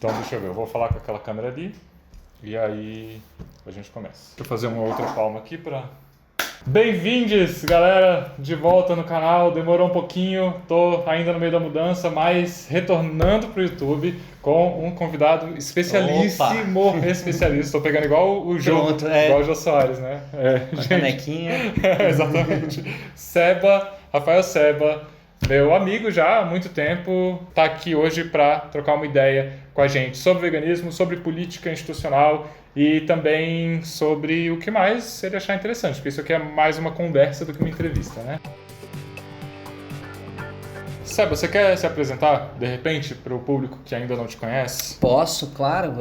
Então, deixa eu ver, eu vou falar com aquela câmera ali e aí a gente começa. Deixa eu fazer uma outra palma aqui para... Bem-vindos, galera, de volta no canal. Demorou um pouquinho, tô ainda no meio da mudança, mas retornando pro YouTube com um convidado especialíssimo, especialista. Tô pegando igual o jogo, igual o Jô Soares, né? Uma canequinha. Exatamente. Rafael Seba, meu amigo já há muito tempo, tá aqui hoje para trocar uma ideia com a gente sobre veganismo, sobre política institucional e também sobre o que mais ele achar interessante, porque isso aqui é mais uma conversa do que uma entrevista, né? Seba, você quer se apresentar, de repente, para o público que ainda não te conhece? Posso, claro.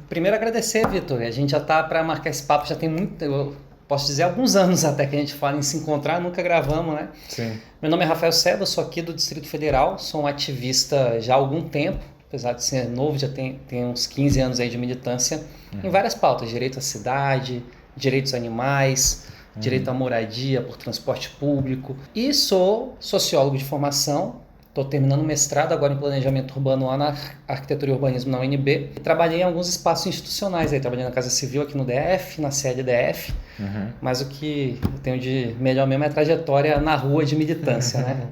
Primeiro agradecer, Vitor. A gente já tá para marcar esse papo, já tem muito... Eu posso dizer alguns anos até que a gente fala em se encontrar, nunca gravamos, né? Sim. Meu nome é Rafael Seba, sou aqui do Distrito Federal, sou um ativista já há algum tempo, apesar de ser novo, já tem uns 15 anos aí de militância em várias pautas: direito à cidade, direitos animais, direito à moradia por transporte público. E sou sociólogo de formação, estou terminando o mestrado agora em planejamento urbano lá na arquitetura e urbanismo na UNB. E trabalhei em alguns espaços institucionais, aí trabalhei na Casa Civil aqui no DF, na sede DF, mas o que eu tenho de melhor mesmo é a trajetória na rua de militância, né?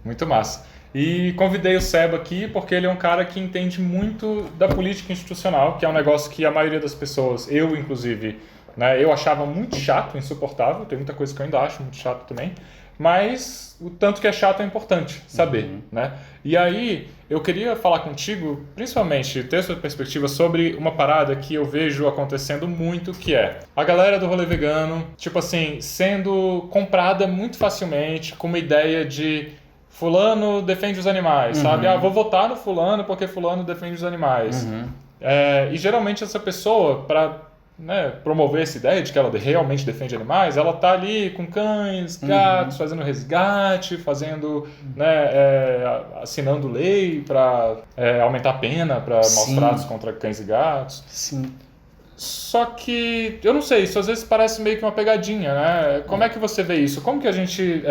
Muito massa. E convidei o Seba aqui porque ele é um cara que entende muito da política institucional, que é um negócio que a maioria das pessoas, eu inclusive, né, eu achava muito chato, insuportável, tem muita coisa que eu ainda acho muito chato também, mas o tanto que é chato é importante saber, né? E aí eu queria falar contigo, principalmente ter sua perspectiva sobre uma parada que eu vejo acontecendo muito, que é a galera do rolê vegano, tipo assim, sendo comprada muito facilmente com uma ideia de fulano defende os animais, sabe? Vou votar no fulano porque fulano defende os animais. E geralmente essa pessoa, para promover essa ideia de que ela realmente defende animais, ela tá ali com cães, gatos, fazendo resgate, fazendo, assinando lei para aumentar a pena para maus tratos contra cães e gatos. Sim. Só que, eu não sei, isso às vezes parece meio que uma pegadinha, né? Como é que você vê isso? Como que a gente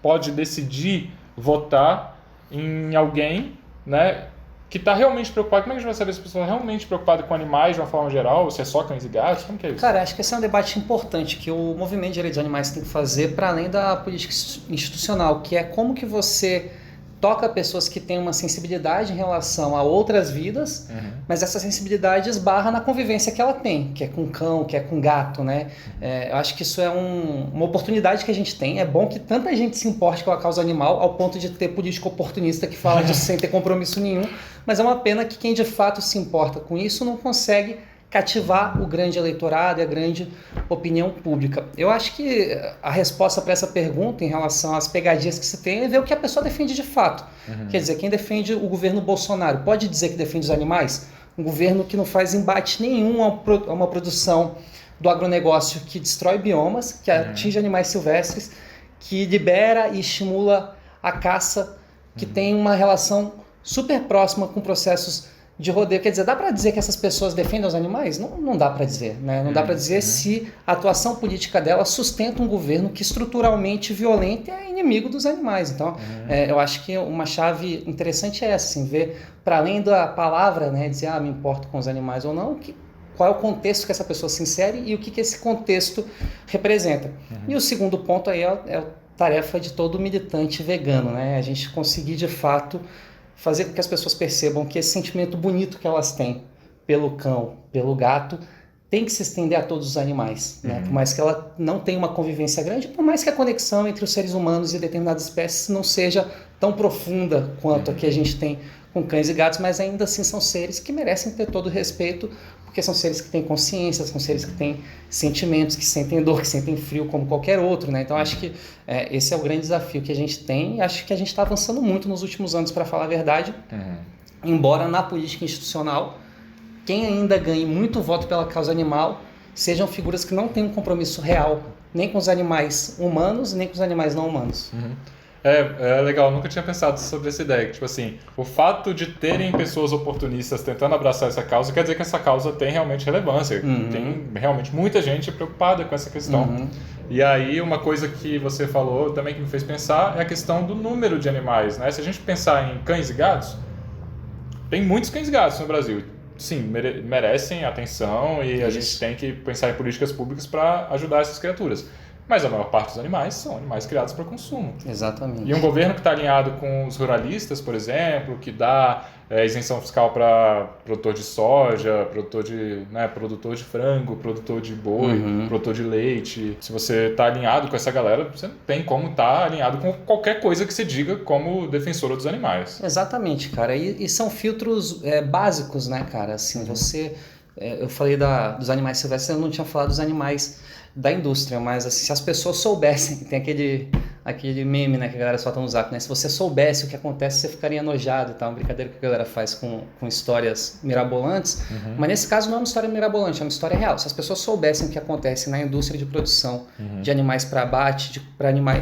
pode decidir votar em alguém, né, que está realmente preocupado? Como é que a gente vai saber se a pessoa está realmente preocupada com animais de uma forma geral, ou se é só cães e gatos? Como que é isso? Cara, acho que esse é um debate importante que o movimento de direitos de animais tem que fazer para além da política institucional, que é como que você toca pessoas que têm uma sensibilidade em relação a outras vidas, mas essa sensibilidade esbarra na convivência que ela tem, que é com cão, que é com gato, né? Eu acho que isso é uma oportunidade que a gente tem. É bom que tanta gente se importe com a causa animal ao ponto de ter político oportunista que fala disso sem ter compromisso nenhum, mas é uma pena que quem de fato se importa com isso não consegue cativar o grande eleitorado e a grande opinião pública. Eu acho que a resposta para essa pergunta em relação às pegadinhas que se tem é ver o que a pessoa defende de fato. Quer dizer, quem defende o governo Bolsonaro pode dizer que defende os animais? Um governo que não faz embate nenhum a uma produção do agronegócio que destrói biomas, que atinge animais silvestres, que libera e estimula a caça, que tem uma relação super próxima com processos de rodeio. Quer dizer, dá para dizer que essas pessoas defendem os animais? Não dá para dizer, né? Não dá para dizer se a atuação política dela sustenta um governo que estruturalmente violento é inimigo dos animais. Então, eu acho que uma chave interessante é essa, assim, ver para além da palavra, né, dizer, me importo com os animais ou não, qual é o contexto que essa pessoa se insere e o que esse contexto representa. E o segundo ponto aí é a tarefa de todo militante vegano, né? A gente conseguir, de fato, fazer com que as pessoas percebam que esse sentimento bonito que elas têm pelo cão, pelo gato, tem que se estender a todos os animais, né? Por mais que ela não tenha uma convivência grande, por mais que a conexão entre os seres humanos e determinadas espécies não seja tão profunda quanto a que a gente tem com cães e gatos, mas ainda assim são seres que merecem ter todo o respeito, porque são seres que têm consciência, são seres que têm sentimentos, que sentem dor, que sentem frio como qualquer outro, né? Então acho que esse é o grande desafio que a gente tem, e acho que a gente está avançando muito nos últimos anos, para falar a verdade, embora na política institucional quem ainda ganhe muito voto pela causa animal sejam figuras que não têm um compromisso real nem com os animais humanos, nem com os animais não humanos. É legal, eu nunca tinha pensado sobre essa ideia. Tipo assim, o fato de terem pessoas oportunistas tentando abraçar essa causa quer dizer que essa causa tem realmente relevância. Tem realmente muita gente preocupada com essa questão. E aí uma coisa que você falou também que me fez pensar é a questão do número de animais, né? Se a gente pensar em cães e gatos, tem muitos cães gatos no Brasil. Sim, merecem atenção e a gente tem que pensar em políticas públicas para ajudar essas criaturas. Mas a maior parte dos animais são animais criados para consumo. Exatamente. E um governo que está alinhado com os ruralistas, por exemplo, que dá isenção fiscal para produtor de soja, produtor de frango, produtor de boi, produtor de leite. Se você está alinhado com essa galera, você não tem como estar alinhado com qualquer coisa que você diga como defensora dos animais. Exatamente, cara. E são filtros básicos, né, cara? Assim, eu falei dos animais silvestres, eu não tinha falado dos animais da indústria, mas assim, se as pessoas soubessem, tem aquele meme, né, que a galera solta no Zap, né? Se você soubesse o que acontece, você ficaria enojado e tal, uma brincadeira que a galera faz com histórias mirabolantes, mas nesse caso não é uma história mirabolante, é uma história real. Se as pessoas soubessem o que acontece na indústria de produção de animais para abate,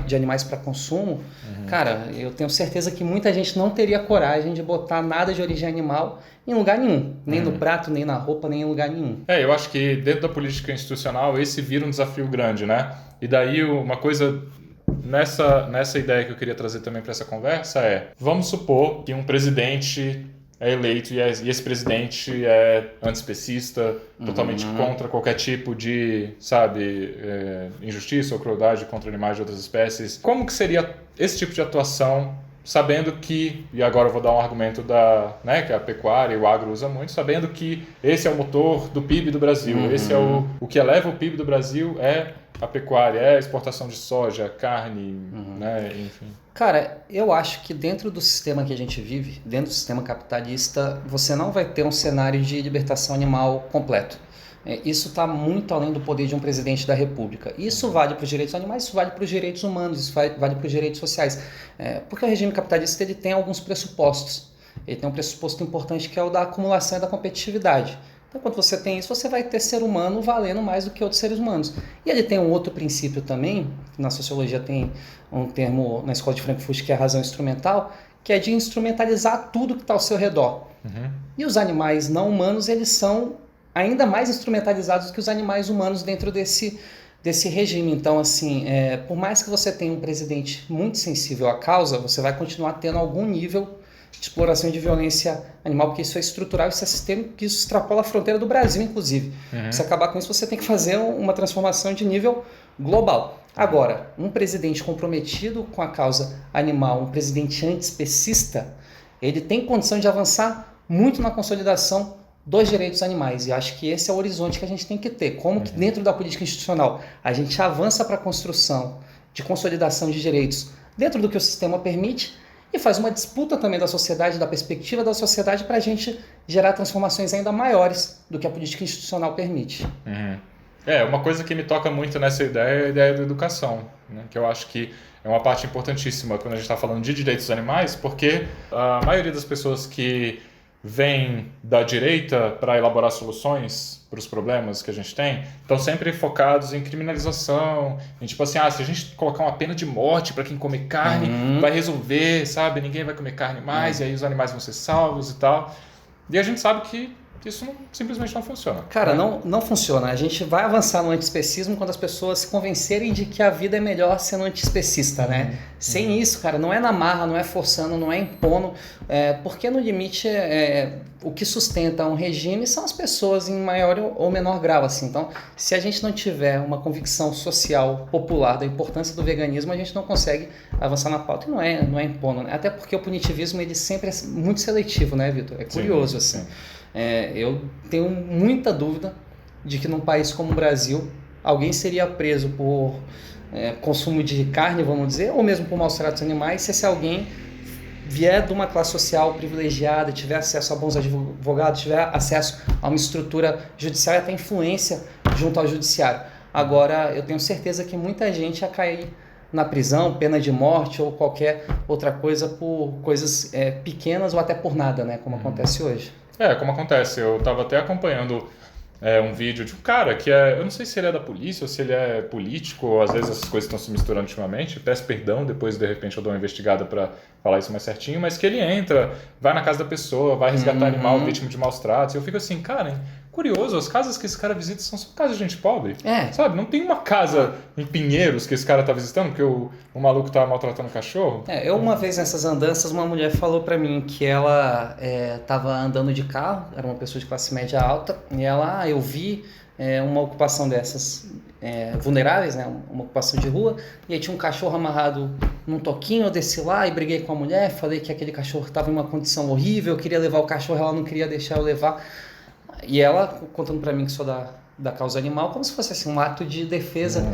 de animais para consumo, cara, eu tenho certeza que muita gente não teria coragem de botar nada de origem animal em lugar nenhum, nem no prato, nem na roupa, nem em lugar nenhum. Eu acho que dentro da política institucional esse vira um desafio grande, né? E daí uma coisa nessa ideia que eu queria trazer também para essa conversa vamos supor que um presidente é eleito e esse presidente é antiespecista, totalmente contra qualquer tipo de, injustiça ou crueldade contra animais de outras espécies. Como que seria esse tipo de atuação, sabendo que, e agora eu vou dar um argumento que a pecuária e o agro usa muito, sabendo que esse é o motor do PIB do Brasil, esse é o que eleva o PIB do Brasil é a pecuária, é a exportação de soja, carne, enfim. Cara, eu acho que dentro do sistema que a gente vive, dentro do sistema capitalista, você não vai ter um cenário de libertação animal completo. Isso está muito além do poder de um presidente da República. Isso vale para os direitos animais, isso vale para os direitos humanos, isso vale para os direitos sociais. Porque o regime capitalista ele tem alguns pressupostos. Ele tem um pressuposto importante que é o da acumulação e da competitividade. Então, quando você tem isso, você vai ter ser humano valendo mais do que outros seres humanos. E ele tem um outro princípio também, que na sociologia tem um termo na escola de Frankfurt que é a razão instrumental, que é de instrumentalizar tudo que está ao seu redor. E os animais não humanos, eles são ainda mais instrumentalizados que os animais humanos dentro desse regime. Então, assim, por mais que você tenha um presidente muito sensível à causa, você vai continuar tendo algum nível de exploração de violência animal, porque isso é estrutural, isso é sistêmico, que isso extrapola a fronteira do Brasil, inclusive. Se acabar com isso, você tem que fazer uma transformação de nível global. Agora, um presidente comprometido com a causa animal, um presidente antiespecista, ele tem condição de avançar muito na consolidação dos direitos animais, e acho que esse é o horizonte que a gente tem que ter. Como que dentro da política institucional a gente avança para a construção de consolidação de direitos dentro do que o sistema permite e faz uma disputa também da sociedade, da perspectiva da sociedade, para a gente gerar transformações ainda maiores do que a política institucional permite. Uma coisa que me toca muito nessa ideia é a ideia da educação, né? Que eu acho que é uma parte importantíssima quando a gente está falando de direitos dos animais, porque a maioria das pessoas que vem da direita para elaborar soluções para os problemas que a gente tem, estão sempre focados em criminalização, em tipo assim, se a gente colocar uma pena de morte para quem come carne, vai resolver, ninguém vai comer carne mais, e aí os animais vão ser salvos e tal. E a gente sabe que isso simplesmente não funciona. Cara, não funciona. A gente vai avançar no antiespecismo quando as pessoas se convencerem de que a vida é melhor sendo antiespecista, né? Sem isso, cara, não é na marra, não é forçando, não é impondo, porque no limite o que sustenta um regime são as pessoas em maior ou menor grau, assim. Então, se a gente não tiver uma convicção social popular da importância do veganismo, a gente não consegue avançar na pauta. E não é impondo, né? Até porque o punitivismo ele sempre é muito seletivo, né, Vitor? É curioso, assim. Sim. Eu tenho muita dúvida de que num país como o Brasil alguém seria preso por consumo de carne, vamos dizer, ou mesmo por maus tratos animais, se esse alguém vier de uma classe social privilegiada, tiver acesso a bons advogados, tiver acesso a uma estrutura judicial e até influência junto ao judiciário. Agora, eu tenho certeza que muita gente ia cair na prisão, pena de morte ou qualquer outra coisa por coisas pequenas ou até por nada, né, como acontece hoje. Como acontece. Eu estava até acompanhando um vídeo de um cara que eu não sei se ele é da polícia ou se ele é político, ou às vezes essas coisas estão se misturando ultimamente. Peço perdão, depois de repente eu dou uma investigada para falar isso mais certinho, mas que ele entra, vai na casa da pessoa, vai resgatar animal vítima de maus tratos. Eu fico assim, cara, curioso, as casas que esse cara visita são só casas de gente pobre. É. Sabe? Não tem uma casa em Pinheiros que esse cara tá visitando, porque o maluco tá maltratando o cachorro. Eu uma vez nessas andanças, uma mulher falou pra mim que ela tava andando de carro, era uma pessoa de classe média alta, e ela, eu vi uma ocupação dessas vulneráveis, né, uma ocupação de rua, e aí tinha um cachorro amarrado num toquinho, eu desci lá e briguei com a mulher, falei que aquele cachorro estava em uma condição horrível, eu queria levar o cachorro, ela não queria deixar eu levar, e ela contando pra mim que sou da causa animal, como se fosse assim, um ato de defesa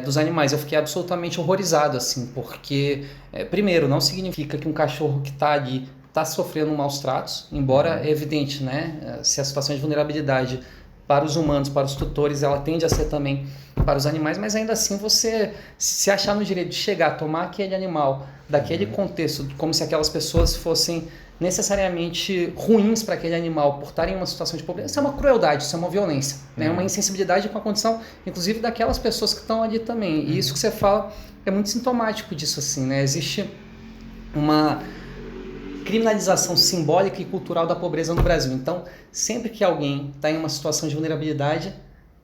dos animais. Eu fiquei absolutamente horrorizado, assim, porque, primeiro, não significa que um cachorro que está ali está sofrendo maus tratos, embora é evidente, né, se a situação de vulnerabilidade para os humanos, para os tutores, ela tende a ser também para os animais, mas ainda assim você se achar no direito de chegar, tomar aquele animal daquele contexto, como se aquelas pessoas fossem necessariamente ruins para aquele animal por estarem em uma situação de pobreza, isso é uma crueldade, isso é uma violência, né? Uma insensibilidade com a condição, inclusive, daquelas pessoas que estão ali também. E isso que você fala é muito sintomático disso, assim, né? Existe uma criminalização simbólica e cultural da pobreza no Brasil. Então, sempre que alguém está em uma situação de vulnerabilidade,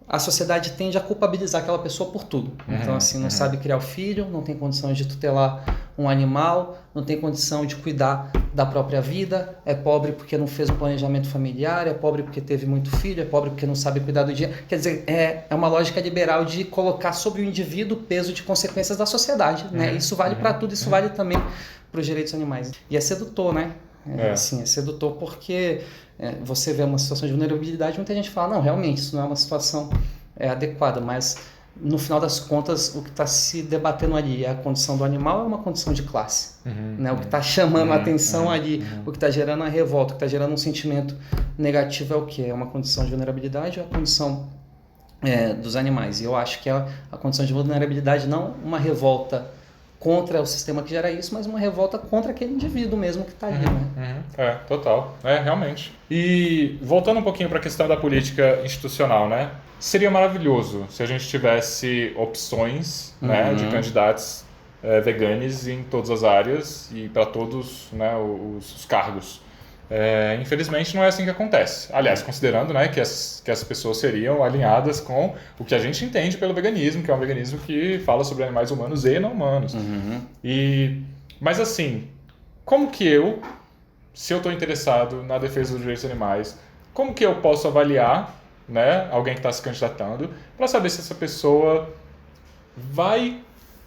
a sociedade tende a culpabilizar aquela pessoa por tudo. Então, assim, não sabe criar o filho, não tem condições de tutelar um animal, não tem condição de cuidar da própria vida, é pobre porque não fez um planejamento familiar, é pobre porque teve muito filho, é pobre porque não sabe cuidar do dia. Quer dizer, é uma lógica liberal de colocar sobre o indivíduo o peso de consequências da sociedade, né? Isso vale para tudo, isso vale também para os direitos animais. E é sedutor, né? Assim, é sedutor porque você vê uma situação de vulnerabilidade, muita gente fala, não, realmente, isso não é uma situação adequada, mas no final das contas, o que está se debatendo ali é a condição do animal, é uma condição de classe. Né? O que está chamando a atenção ali, o que está gerando a revolta, o que está gerando um sentimento negativo é o quê? É uma condição de vulnerabilidade ou a condição dos animais? E eu acho que a condição de vulnerabilidade não uma revolta contra o sistema que gera isso, mas uma revolta contra aquele indivíduo mesmo que está ali, né? Total. Realmente. E voltando um pouquinho para a questão da política institucional, né? Seria maravilhoso se a gente tivesse opções né, de candidatos veganos em todas as áreas e para todos né, os cargos. Infelizmente não é assim que acontece. Aliás, considerando né, que as pessoas seriam alinhadas com o que a gente entende pelo veganismo, que é um veganismo que fala sobre animais humanos e não humanos. Mas assim, como que se eu estou interessado na defesa dos direitos animais, como que eu posso avaliar né, alguém que está se candidatando para saber se essa pessoa vai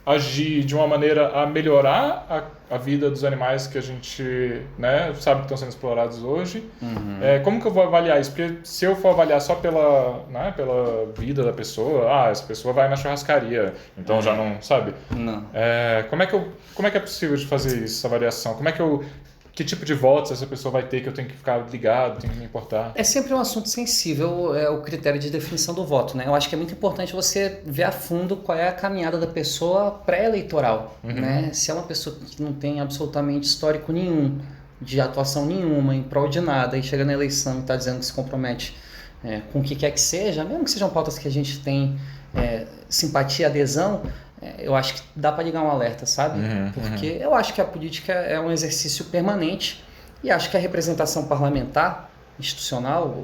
agir de uma maneira a melhorar a vida dos animais que a gente né, sabe que estão sendo explorados hoje. Como que eu vou avaliar isso? Porque se eu for avaliar só pela vida da pessoa, essa pessoa vai na churrascaria, então já não, sabe? Não. Como é que é possível de fazer isso, essa avaliação? Que tipo de votos essa pessoa vai ter que eu tenho que ficar ligado, tenho que me importar? É sempre um assunto sensível, o critério de definição do voto, né? Eu acho que é muito importante você ver a fundo qual é a caminhada da pessoa pré-eleitoral, né? Se é uma pessoa que não tem absolutamente histórico nenhum, de atuação nenhuma, em prol de nada, e chega na eleição e está dizendo que se compromete com o que quer que seja, mesmo que sejam pautas que a gente tem simpatia, adesão, eu acho que dá para ligar um alerta, sabe? Porque eu acho que a política é um exercício permanente e acho que a representação parlamentar, institucional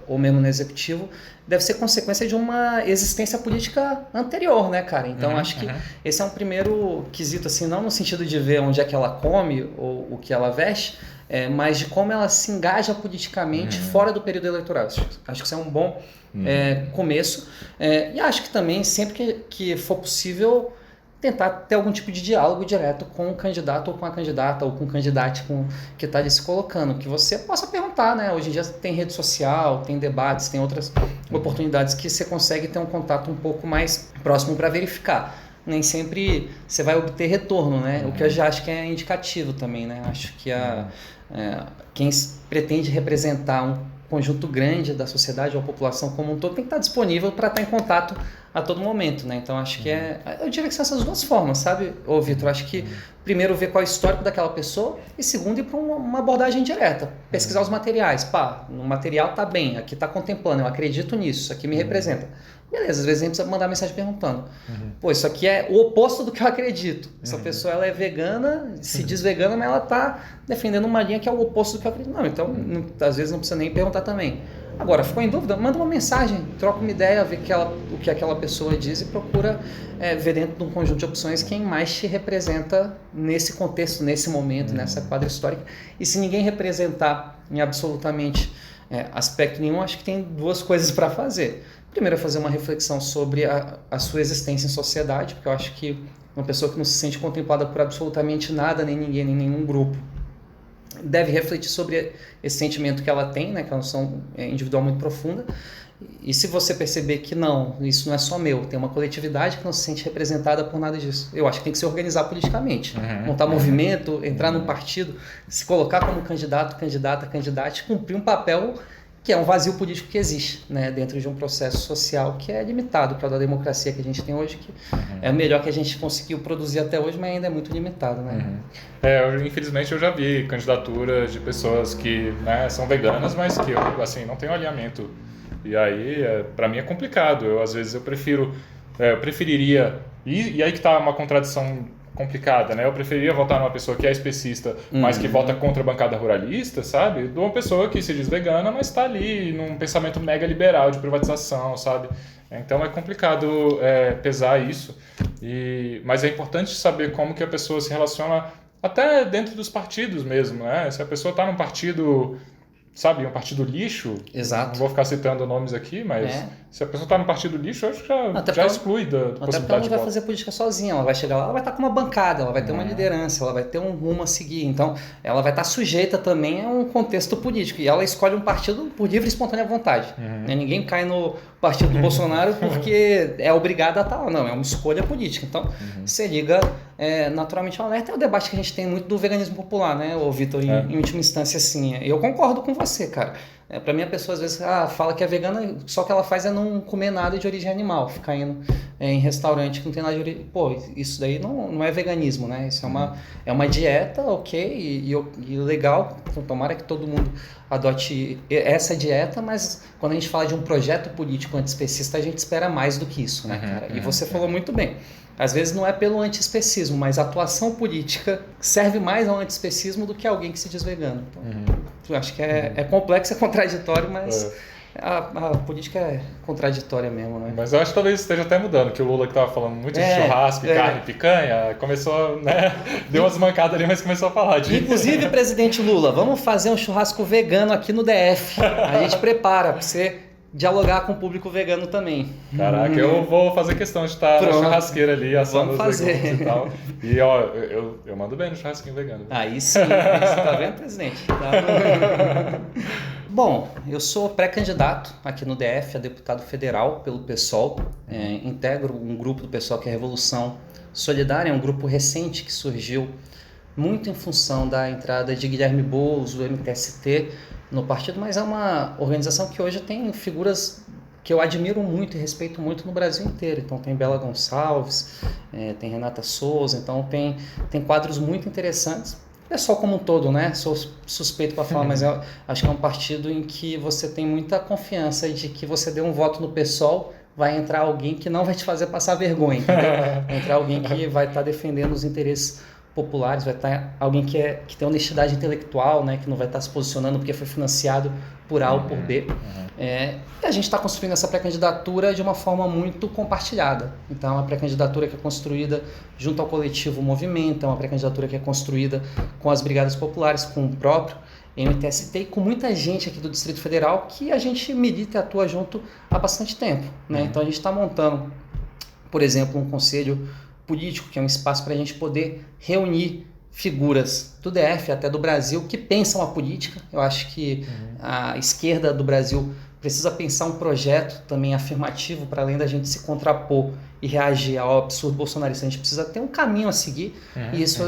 ou mesmo no executivo, deve ser consequência de uma existência política anterior, né, cara? Então acho que esse é um primeiro quesito, assim, não no sentido de ver onde é que ela come ou o que ela veste, mas de como ela se engaja politicamente fora do período eleitoral. Acho que isso é um bom começo. E acho que também, sempre que for possível, tentar ter algum tipo de diálogo direto com o candidato ou com a candidata ou com o candidato que está ali se colocando, que você possa perguntar, né? Hoje em dia tem rede social, tem debates, tem outras oportunidades que você consegue ter um contato um pouco mais próximo para verificar. Nem sempre você vai obter retorno, né? O que eu já acho que é indicativo também, né? Acho que quem pretende representar um conjunto grande da sociedade ou a população como um todo tem que estar disponível para estar em contato a todo momento, né? Então acho que eu diria que são essas duas formas, sabe, Vitor? Acho que primeiro ver qual é o histórico daquela pessoa e segundo ir para uma abordagem direta, pesquisar os materiais, no material tá bem, aqui tá contemplando, eu acredito nisso, isso aqui me representa. Beleza, às vezes a gente precisa mandar mensagem perguntando. Pô, isso aqui é o oposto do que eu acredito. Essa pessoa ela é vegana, se diz vegana, mas ela está defendendo uma linha que é o oposto do que eu acredito. Não, então às vezes não precisa nem perguntar também. Agora, ficou em dúvida? Manda uma mensagem, troca uma ideia, vê o que aquela pessoa diz e procura ver dentro de um conjunto de opções quem mais te representa nesse contexto, nesse momento, nessa quadra histórica. E se ninguém representar em absolutamente aspecto nenhum, acho que tem duas coisas para fazer. Primeiro é fazer uma reflexão sobre a sua existência em sociedade, porque eu acho que uma pessoa que não se sente contemplada por absolutamente nada, nem ninguém, nem nenhum grupo, deve refletir sobre esse sentimento que ela tem, né, que é uma noção individual muito profunda. E se você perceber que não, isso não é só meu, tem uma coletividade que não se sente representada por nada disso, eu acho que tem que se organizar politicamente, montar movimento, entrar num partido, se colocar como candidato, candidata, candidate, cumprir um papel que é um vazio político que existe, né, dentro de um processo social que é limitado, que é o da democracia que a gente tem hoje, que é o melhor que a gente conseguiu produzir até hoje, mas ainda é muito limitado, né? Infelizmente eu já vi candidaturas de pessoas que, né, são veganas, mas que eu, assim, não tenho alinhamento. E aí, para mim é complicado. Às vezes eu preferiria, e aí que está uma contradição complicada, né? Eu preferiria votar numa pessoa que é especista, mas que vota contra a bancada ruralista, sabe? De uma pessoa que se diz vegana, mas está ali num pensamento mega liberal de privatização, sabe? Então é complicado pesar isso, mas é importante saber como que a pessoa se relaciona até dentro dos partidos mesmo, né? Se a pessoa está num partido, sabe, um partido lixo, Exato. Não vou ficar citando nomes aqui, mas se a pessoa está no partido lixo, eu acho que já exclui da possibilidade de voto. Até porque ela não vai fazer política sozinha, ela vai chegar lá, ela vai estar com uma bancada, ela vai ter uma liderança, ela vai ter um rumo a seguir, então ela vai estar sujeita também a um contexto político, e ela escolhe um partido por livre e espontânea vontade. Ninguém cai no partido do Bolsonaro porque é obrigado a estar lá, não, é uma escolha política. Então, você liga naturalmente ao alerta. É o debate que a gente tem muito do veganismo popular, né, ô Vitor, em última instância, assim. Eu concordo com você, cara. Para mim, a pessoa às vezes fala que é vegana, só que ela faz é não comer nada de origem animal, ficar indo em restaurante que não tem nada de origem. Pô, isso daí não é veganismo, né? Isso é uma dieta, ok, e legal. Então, tomara que todo mundo adote essa dieta, mas quando a gente fala de um projeto político antiespecista, a gente espera mais do que isso, né, cara? E você falou muito bem. Às vezes não é pelo antiespecismo, mas a atuação política serve mais ao antiespecismo do que alguém que se diz vegano. Então, eu acho que é complexo, é contraditório, mas a política é contraditória mesmo, né? Mas eu acho que talvez esteja até mudando, que o Lula que estava falando muito de churrasco, carne, picanha, começou, né? Deu umas mancadas ali, mas começou a falar de... Inclusive, presidente Lula, vamos fazer um churrasco vegano aqui no DF. A gente prepara para você dialogar com o público vegano também. Caraca, eu vou fazer questão de estar na churrasqueira ali, assando os legumes e tal. E ó, eu mando bem no churrasquinho vegano. Aí sim, você tá vendo, presidente? Tá. Bom, eu sou pré-candidato aqui no DF a deputado federal pelo PSOL. Integro um grupo do PSOL que é a Revolução Solidária, é um grupo recente que surgiu muito em função da entrada de Guilherme Boulos, do MTST, no partido, mas é uma organização que hoje tem figuras que eu admiro muito e respeito muito no Brasil inteiro. Então tem Bela Gonçalves, tem Renata Souza, então tem quadros muito interessantes. O pessoal como um todo, né? Sou suspeito para falar, mas eu acho que é um partido em que você tem muita confiança de que você dê um voto no PSOL, vai entrar alguém que não vai te fazer passar vergonha, entendeu? Vai entrar alguém que vai estar defendendo os interesses populares, vai estar alguém que tem honestidade intelectual, né, que não vai estar se posicionando porque foi financiado por A ou por B. E a gente está construindo essa pré-candidatura de uma forma muito compartilhada. Então, é uma pré-candidatura que é construída junto ao coletivo Movimento, é uma pré-candidatura que é construída com as brigadas populares, com o próprio MTST e com muita gente aqui do Distrito Federal que a gente milita e atua junto há bastante tempo, né? Então, a gente está montando, por exemplo, um conselho político, que é um espaço para a gente poder reunir figuras do DF, até do Brasil, que pensam a política. Eu acho que a esquerda do Brasil precisa pensar um projeto também afirmativo, para além da gente se contrapor e reagir ao absurdo bolsonarista. A gente precisa ter um caminho a seguir, e isso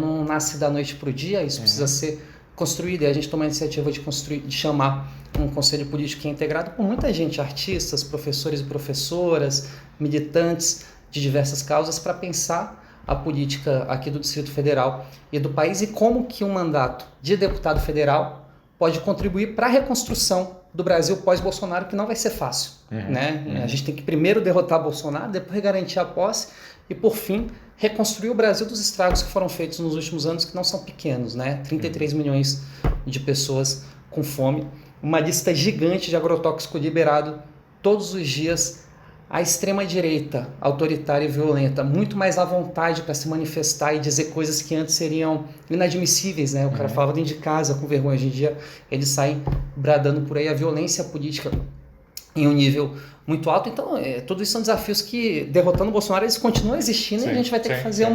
não nasce da noite para o dia, isso precisa ser construído, e a gente toma a iniciativa de chamar um conselho político que é integrado por muita gente, artistas, professores e professoras, militantes de diversas causas, para pensar a política aqui do Distrito Federal e do país e como que um mandato de deputado federal pode contribuir para a reconstrução do Brasil pós-Bolsonaro, que não vai ser fácil, né? A gente tem que primeiro derrotar Bolsonaro, depois garantir a posse e, por fim, reconstruir o Brasil dos estragos que foram feitos nos últimos anos, que não são pequenos, né? 33 milhões de pessoas com fome. uma lista gigante de agrotóxico liberado todos os dias. A extrema-direita, autoritária e violenta, muito mais à vontade para se manifestar e dizer coisas que antes seriam inadmissíveis, né? O cara falava dentro de casa com vergonha. Hoje em dia eles saem bradando por aí a violência política em um nível muito alto. Então, tudo isso são desafios que, derrotando o Bolsonaro, eles continuam existindo. Sim, e a gente vai ter que fazer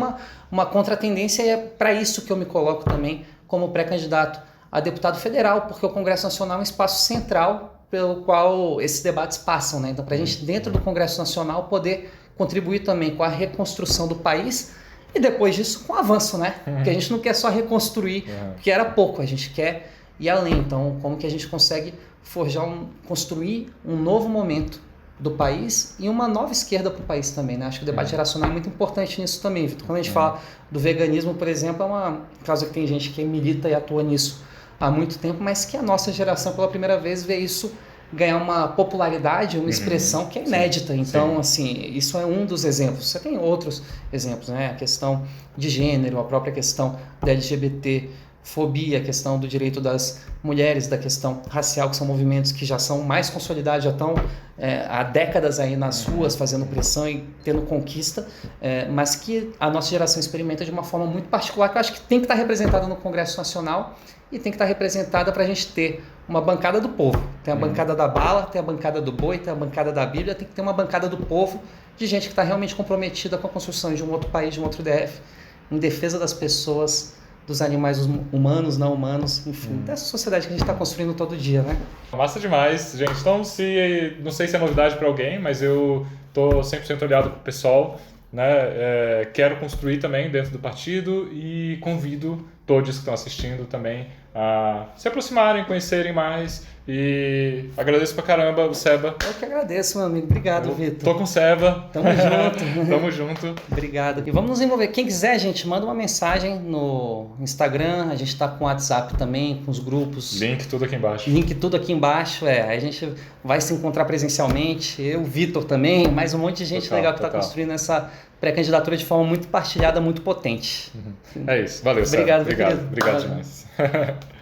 uma contratendência, e é para isso que eu me coloco também como pré-candidato a deputado federal, porque o Congresso Nacional é um espaço central pelo qual esses debates passam, né? Então, para a gente, dentro do Congresso Nacional, poder contribuir também com a reconstrução do país e, depois disso, com o avanço, né? Porque a gente não quer só reconstruir, porque era pouco, a gente quer ir além. Então, como que a gente consegue construir um novo momento do país e uma nova esquerda para o país também, né? Acho que o debate geracional é muito importante nisso também, Vitor. Quando a gente fala do veganismo, por exemplo, é uma causa que tem gente que milita e atua nisso há muito tempo, mas que a nossa geração, pela primeira vez, vê isso ganhar uma popularidade, uma expressão que é inédita. Então, assim, isso é um dos exemplos. Você tem outros exemplos, né? A questão de gênero, a própria questão da LGBT-fobia, a questão do direito das mulheres, da questão racial, que são movimentos que já são mais consolidados, já estão há décadas aí nas ruas, fazendo pressão e tendo conquista, mas que a nossa geração experimenta de uma forma muito particular, que eu acho que tem que estar representada no Congresso Nacional e tem que estar representada para a gente ter uma bancada do povo. Tem a bancada da bala, tem a bancada do boi, tem a bancada da Bíblia, tem que ter uma bancada do povo, de gente que está realmente comprometida com a construção de um outro país, de um outro DF, em defesa das pessoas, dos animais humanos, não humanos, enfim, dessa sociedade que a gente está construindo todo dia, né? Massa demais, gente. Então, não sei se é novidade para alguém, mas eu estou 100% olhado para o pessoal, né? Quero construir também dentro do partido e convido todos que estão assistindo também a se aproximarem, conhecerem mais. E agradeço pra caramba o Seba. Eu que agradeço, meu amigo. Obrigado, Vitor. Tô com o Seba. Tamo junto. Tamo junto. Obrigado. E vamos nos envolver. Quem quiser, gente, manda uma mensagem no Instagram. A gente tá com o WhatsApp também, com os grupos. Link tudo aqui embaixo. Link tudo aqui embaixo. Aí a gente vai se encontrar presencialmente. Eu, o Vitor também, mais um monte de gente legal que tá construindo essa pré-candidatura de forma muito partilhada, muito potente. É isso. Valeu, Seba. Obrigado, obrigado demais.